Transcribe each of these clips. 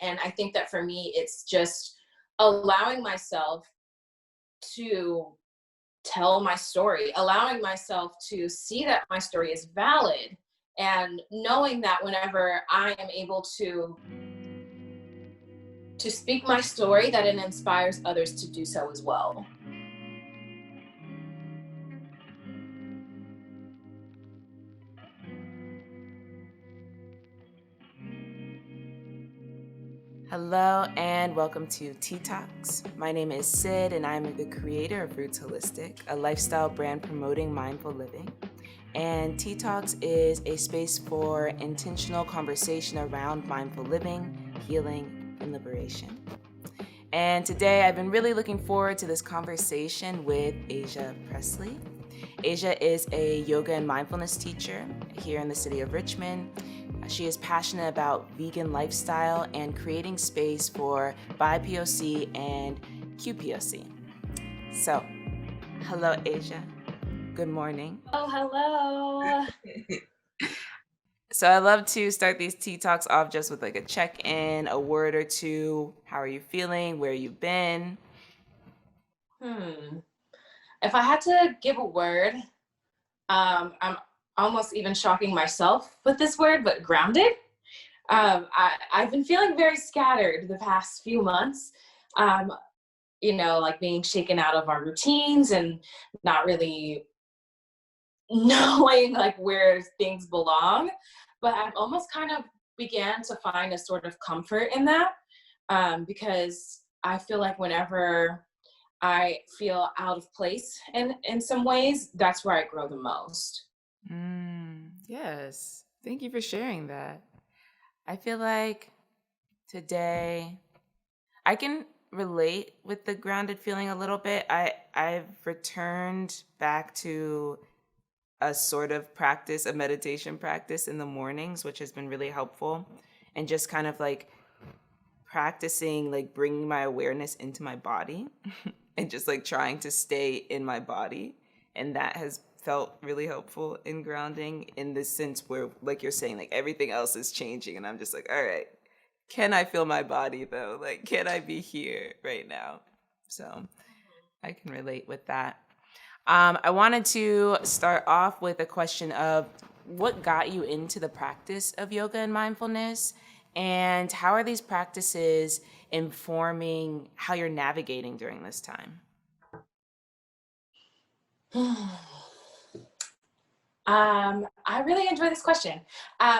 And I think that for me, it's just allowing myself to tell my story, allowing myself to see that my story is valid, and knowing that whenever I am able to speak my story, that it inspires others to do so as well. Hello and welcome to Tea Talks. My name is Sid and I'm the creator of Roots Holistic, a lifestyle brand promoting mindful living. And Tea Talks is a space for intentional conversation around mindful living, healing, and liberation. And today I've been really looking forward to this conversation with Aja Pressley. Aja is a yoga and mindfulness teacher here in the city of Richmond. She is passionate about vegan lifestyle and creating space for BIPOC and QPOC. So, hello, Aja. Good morning. Oh, hello. So I love to start these tea talks off just with like a check-in, a word or two. How are you feeling? Where you been? If I had to give a word, I'm almost even shocking myself with this word, but grounded. I've been feeling very scattered the past few months, like being shaken out of our routines and not really knowing like where things belong. But I've almost kind of began to find a sort of comfort in that, because I feel like whenever I feel out of place in some ways, that's where I grow the most. Yes. Thank you for sharing that. I feel like today I can relate with the grounded feeling a little bit. I've returned back to a sort of practice, a meditation practice in the mornings, which has been really helpful. And just kind of like practicing, like bringing my awareness into my body and just like trying to stay in my body. And that has felt really helpful in grounding in this sense where, like you're saying, like everything else is changing. And I'm just like, all right, can I feel my body though? Like, can I be here right now? So I can relate with that. I wanted to start off with a question of what got you into the practice of yoga and mindfulness, and how are these practices informing how you're navigating during this time? I really enjoy this question.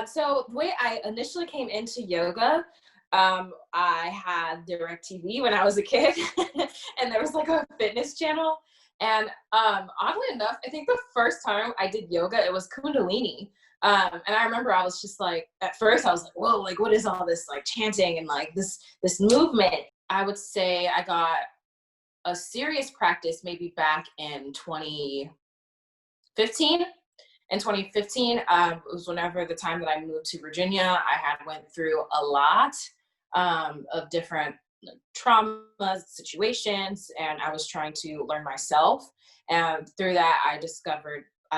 So the way I initially came into yoga, I had DirecTV when I was a kid, and there was like a fitness channel. And oddly enough, I think the first time I did yoga, it was Kundalini. And I remember I was just like, at first I was like, whoa, like what is all this like chanting and like this movement? I would say I got a serious practice maybe back in 2015. In 2015, it was whenever the time that I moved to Virginia. I had went through a lot of different trauma situations, and I was trying to learn myself. And through that, I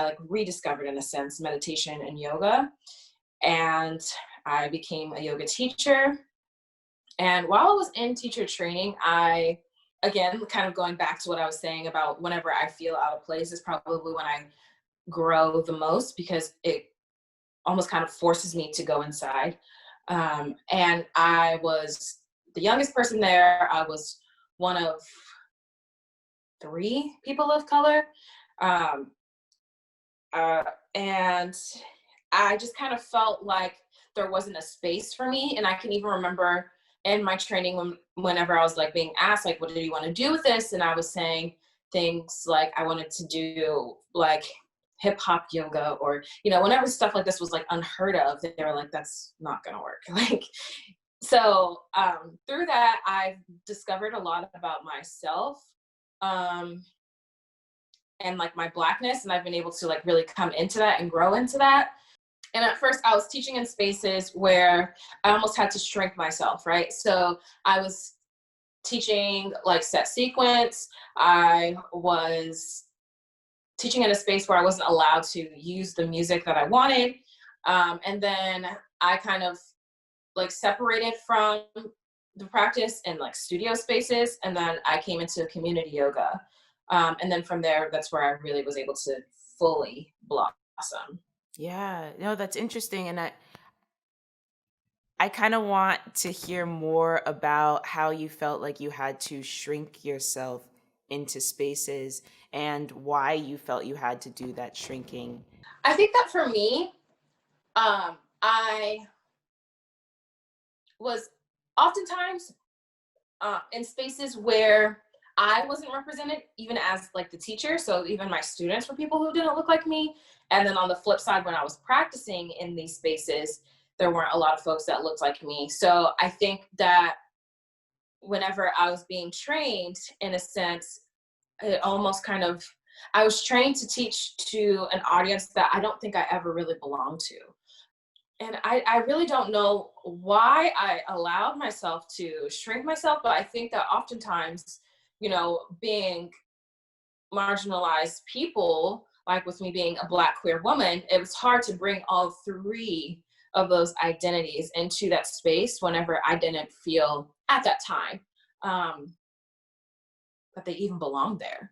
like rediscovered, in a sense, meditation and yoga. And I became a yoga teacher. And while I was in teacher training, again, kind of going back to what I was saying about whenever I feel out of place is probably when I grow the most, because it almost kind of forces me to go inside. And I was the youngest person there. I was one of 3 people of color. Um, and I just kind of felt like there wasn't a space for me. And I can even remember in my training whenever I was like being asked, like, what do you want to do with this? And I was saying things like I wanted to do like hip hop yoga, or, whenever stuff like this was like unheard of, they were like, that's not going to work. Like, so through that, I've discovered a lot about myself, and like my Blackness. And I've been able to like really come into that and grow into that. And at first I was teaching in spaces where I almost had to shrink myself, right? So I was teaching like set sequence. I was teaching in a space where I wasn't allowed to use the music that I wanted. And then I kind of like separated from the practice in like studio spaces, and then I came into community yoga. And then from there, that's where I really was able to fully blossom. Yeah, no, that's interesting. And I kind of want to hear more about how you felt like you had to shrink yourself into spaces and why you felt you had to do that shrinking. I think that for me, I was oftentimes in spaces where I wasn't represented, even as like the teacher. So even my students were people who didn't look like me. And then on the flip side, when I was practicing in these spaces, there weren't a lot of folks that looked like me. So I think that whenever I was being trained, in a sense, it almost kind of, I was trained to teach to an audience that I don't think I ever really belonged to. And I really don't know why I allowed myself to shrink myself, but I think that oftentimes, being marginalized people, like with me being a Black queer woman, it was hard to bring all three of those identities into that space whenever I didn't feel at that time that they even belonged there.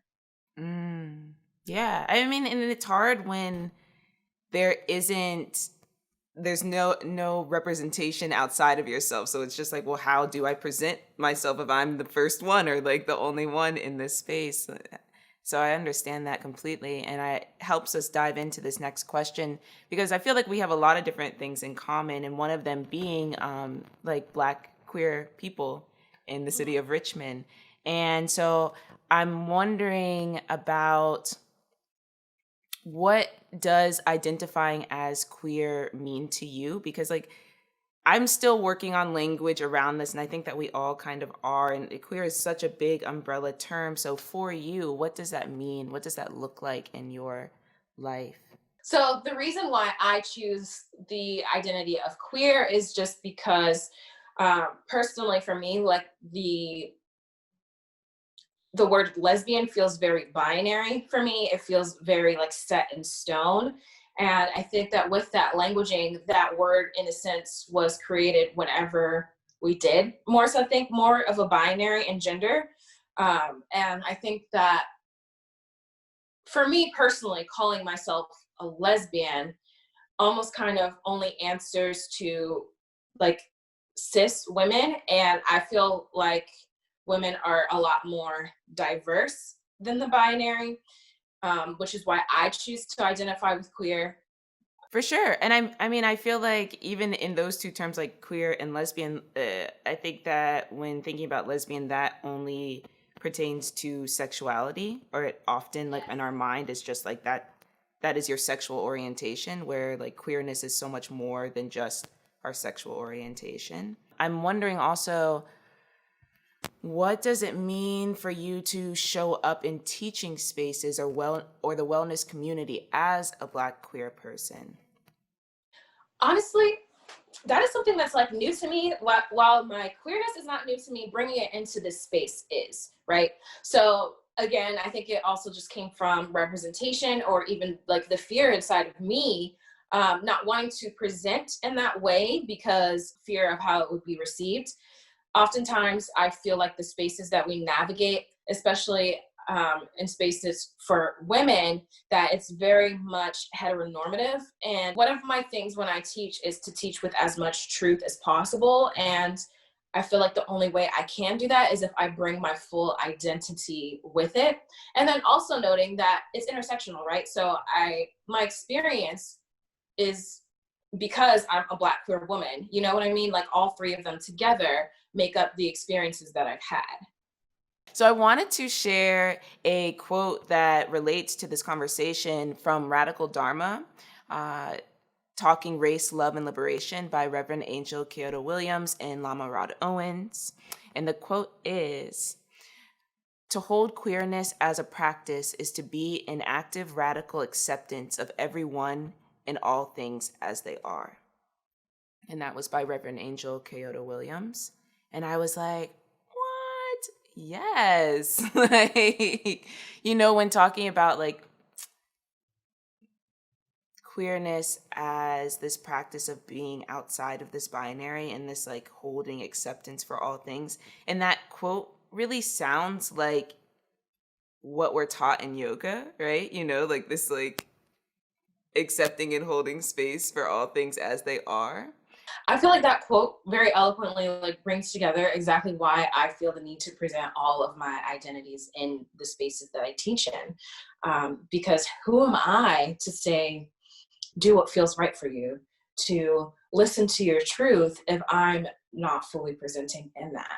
Mm, yeah, I mean, and it's hard when there isn't there's no representation outside of yourself. So it's just like, well, how do I present myself if I'm the first one or like the only one in this space? So I understand that completely, and it helps us dive into this next question because I feel like we have a lot of different things in common, and one of them being like Black queer people in the city of Richmond. And so I'm wondering about what does identifying as queer mean to you? Because like I'm still working on language around this, and I think that we all kind of are. And queer is such a big umbrella term. So for you, what does that mean? What does that look like in your life? So the reason why I choose the identity of queer is just because personally for me, like the word lesbian feels very binary for me. It feels very like set in stone. And I think that with that languaging, that word in a sense was created whenever we did more so think more of a binary in gender. And I think that for me personally, calling myself a lesbian almost kind of only answers to like cis women. And I feel like women are a lot more diverse than the binary, which is why I choose to identify with queer. For sure. And I mean, I feel like even in those two terms, like queer and lesbian, I think that when thinking about lesbian, that only pertains to sexuality, or it often like in our mind is just like that is your sexual orientation, where like queerness is so much more than just our sexual orientation. I'm wondering also, what does it mean for you to show up in teaching spaces or the wellness community as a Black queer person? Honestly, that is something that's like new to me. While my queerness is not new to me, bringing it into this space is, right? So again, I think it also just came from representation or even like the fear inside of me, not wanting to present in that way because fear of how it would be received. Oftentimes I feel like the spaces that we navigate, especially in spaces for women, that it's very much heteronormative. And one of my things when I teach is to teach with as much truth as possible. And I feel like the only way I can do that is if I bring my full identity with it. And then also noting that it's intersectional, right? So my experience is because I'm a Black queer woman, you know what I mean? Like all three of them together make up the experiences that I've had. So I wanted to share a quote that relates to this conversation from Radical Dharma, uh, Talking Race, Love, and Liberation by Reverend Angel Kyoto Williams and Lama Rod Owens. And the quote is, "To hold queerness as a practice is to be in active radical acceptance of everyone and all things as they are." And that was by Reverend Angel Kyoto Williams. And I was like, what? Yes. Like, when talking about like queerness as this practice of being outside of this binary and this like holding acceptance for all things. And that quote really sounds like what we're taught in yoga, right? You know, like this like accepting and holding space for all things as they are. I feel like that quote very eloquently like brings together exactly why I feel the need to present all of my identities in the spaces that I teach in. Because who am I to say, do what feels right for you, to listen to your truth if I'm not fully presenting in that?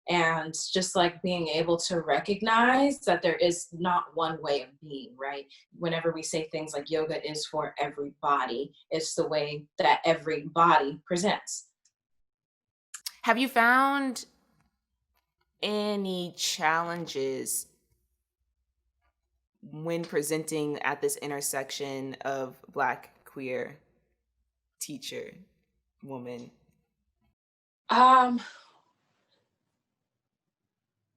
And just like being able to recognize that there is not one way of being, right? Whenever we say things like yoga is for everybody, it's the way that every body presents. Have you found any challenges when presenting at this intersection of Black queer teacher woman? Um,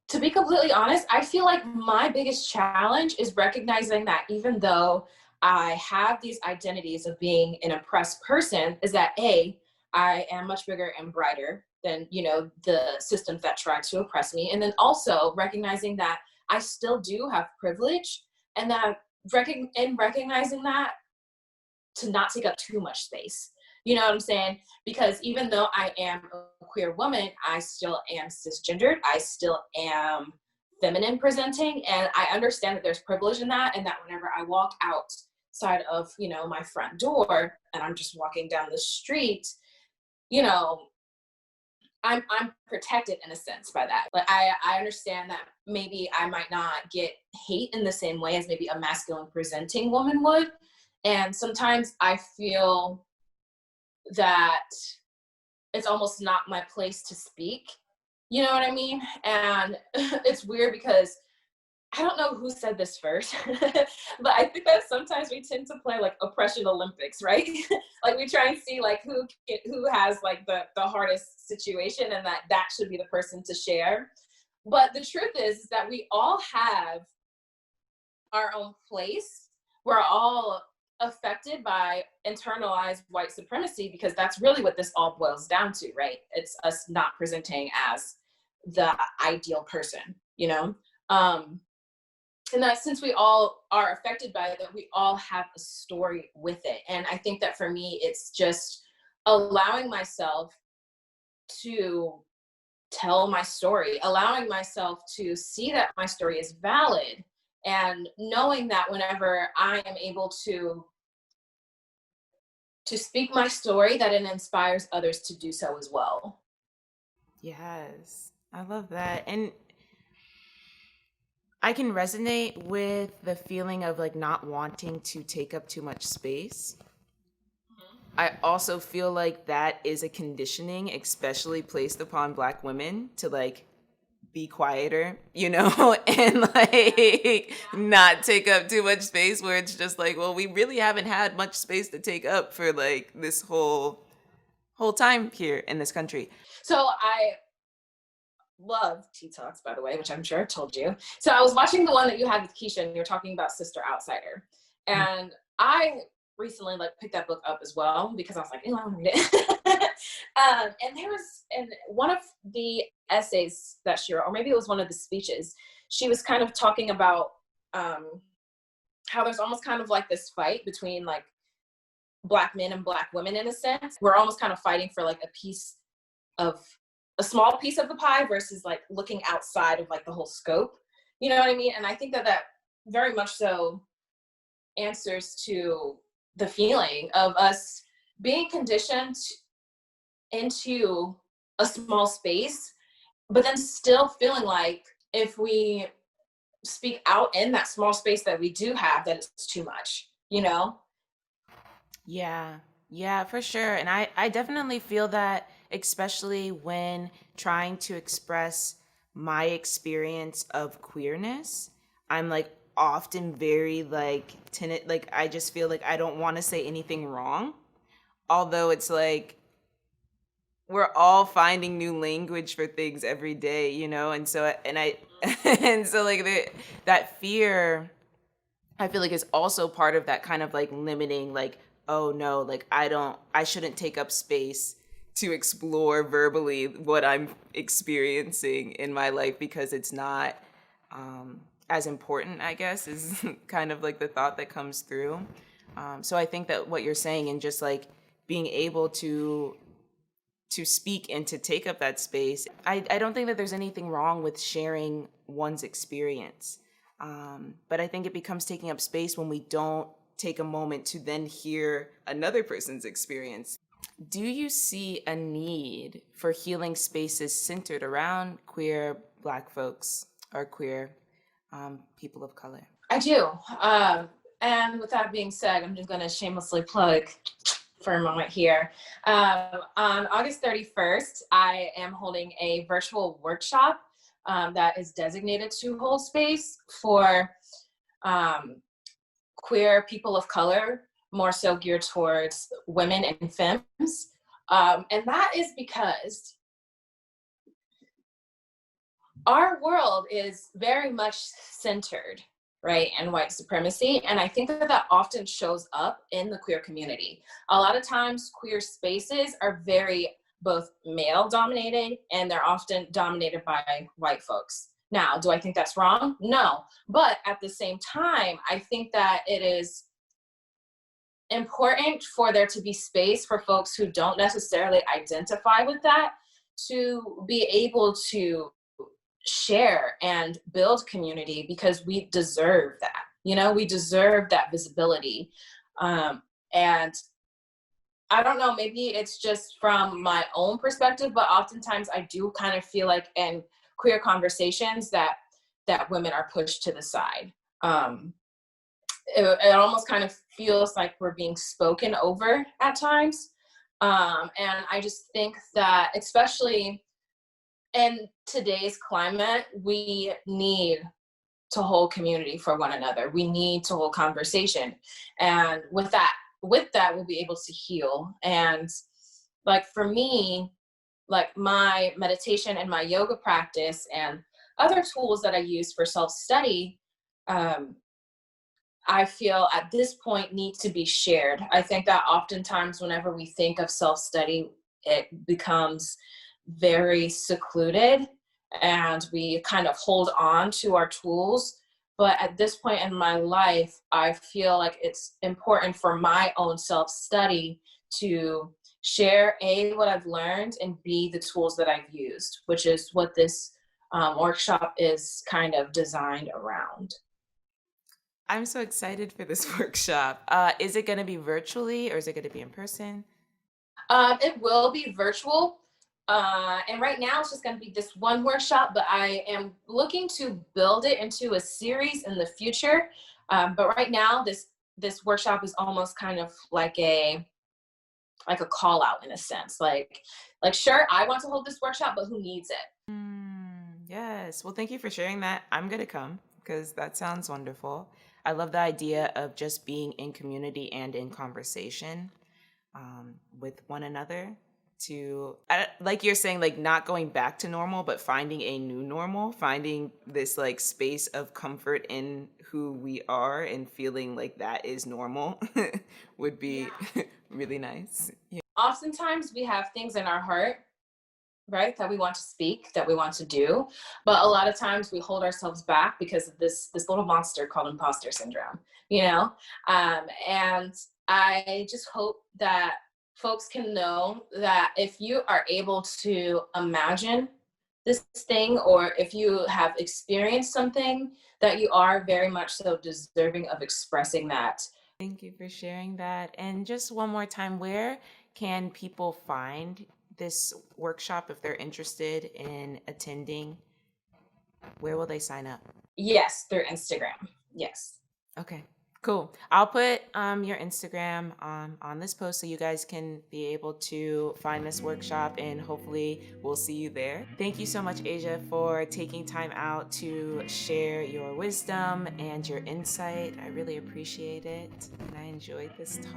to be completely honest, I feel like my biggest challenge is recognizing that even though I have these identities of being an oppressed person, is that I am much bigger and brighter than, the systems that try to oppress me. And then also recognizing that I still do have privilege, and that in recognizing that, to not take up too much space. You know what I'm saying? Because even though I am a queer woman, I still am cisgendered. I still am feminine presenting. And I understand that there's privilege in that. And that whenever I walk outside of, my front door and I'm just walking down the street, you know, I'm protected in a sense by that. But I understand that maybe I might not get hate in the same way as maybe a masculine presenting woman would. And sometimes I feel that it's almost not my place to speak. You know what I mean? And it's weird because I don't know who said this first, but I think that sometimes we tend to play like oppression Olympics, right? Like we try and see like who has like the hardest situation, and that should be the person to share. But the truth is that we all have our own place. We're all affected by internalized white supremacy, because that's really what this all boils down to, right? It's us not presenting as the ideal person, you know? And that since we all are affected by it, that we all have a story with it. And I think that for me, it's just allowing myself to tell my story, allowing myself to see that my story is valid, and knowing that whenever I am able to speak my story, that it inspires others to do so as well. Yes, I love that. And I can resonate with the feeling of like not wanting to take up too much space. I also feel like that is a conditioning, especially placed upon Black women, to like be quieter, you know, and like not take up too much space, where it's just like, well, we really haven't had much space to take up for like this whole time here in this country. So I love Tea Talks, by the way, which I'm sure I told you. So I was watching the one that you had with Keisha, and you're talking about Sister Outsider. And I recently like picked that book up as well because I was like, I want to read it. And there was in one of the essays that she wrote, or maybe it was one of the speeches, she was kind of talking about how there's almost kind of like this fight between like Black men and Black women in a sense. We're almost kind of fighting for like a small piece of the pie versus like looking outside of like the whole scope. You know what I mean? And I think that very much so answers to the feeling of us being conditioned into a small space, but then still feeling like if we speak out in that small space that we do have, that it's too much, you know? Yeah, for sure. And I definitely feel that, especially when trying to express my experience of queerness. I'm like often very like timid, like I just feel like I don't want to say anything wrong. Although it's like we're all finding new language for things every day, you know? And so and I and so like that fear, I feel like, is also part of that kind of like limiting like oh no, like I shouldn't take up space to explore verbally what I'm experiencing in my life because it's not as important, I guess, is kind of like the thought that comes through. So I think that what you're saying and just like being able to speak and to take up that space, I don't think that there's anything wrong with sharing one's experience. But I think it becomes taking up space when we don't take a moment to then hear another person's experience. Do you see a need for healing spaces centered around queer Black folks or queer people of color? I do. And with that being said, I'm just going to shamelessly plug for a moment here. On August 31st, I am holding a virtual workshop that is designated to hold space for queer people of color, more so geared towards women and femmes. And that is because our world is very much centered, right, in white supremacy. And I think that that often shows up in the queer community. A lot of times queer spaces are very both male dominated and they're often dominated by white folks. Now, do I think that's wrong? No. But at the same time, I think that it is important for there to be space for folks who don't necessarily identify with that to be able to share and build community, because we deserve that. You know, we deserve that visibility. And I don't know, maybe it's just from my own perspective, but oftentimes I do kind of feel like in queer conversations that women are pushed to the side. It almost kind of feels like we're being spoken over at times. And I just think that, especially in today's climate, we need to hold community for one another. We need to hold conversation. And with that, we'll be able to heal. And like for me, like my meditation and my yoga practice and other tools that I use for self-study, I feel at this point need to be shared. I think that oftentimes whenever we think of self-study, it becomes very secluded and we kind of hold on to our tools. But at this point in my life, I feel like it's important for my own self-study to share what I've learned and the tools that I've used, which is what this workshop is kind of designed around. I'm so excited for this workshop. Is it going to be virtually or is it going to be in person? It will be virtual. And right now it's just going to be this one workshop, but I am looking to build it into a series in the future. But right now this workshop is almost kind of like a call out in a sense. Like sure, I want to hold this workshop, but who needs it? Yes. Well, thank you for sharing that. I'm going to come because that sounds wonderful. I love the idea of just being in community and in conversation with one another to, like you're saying, like not going back to normal, but finding a new normal, finding this like space of comfort in who we are and feeling like that is normal would be really nice. Yeah. Oftentimes we have things in our heart, right, that we want to speak, that we want to do, but a lot of times we hold ourselves back because of this little monster called imposter syndrome, you know. And I just hope that folks can know that if you are able to imagine this thing, or if you have experienced something, that you are very much so deserving of expressing that. Thank you for sharing that. And just one more time, where can people find this workshop if they're interested in attending? Where will they sign up? Yes, through Instagram. Yes. Okay, cool. I'll put your Instagram on this post so you guys can be able to find this workshop, and hopefully we'll see you there. Thank you so much, Aja, for taking time out to share your wisdom and your insight. I really appreciate it, and I enjoyed this talk.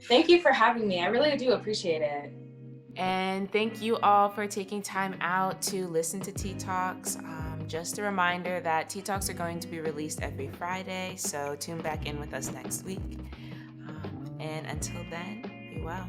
Thank you for having me. I really do appreciate it. And thank you all for taking time out to listen to Tea Talks. Just a reminder that Tea Talks are going to be released every Friday, so tune back in with us next week. And until then, be well.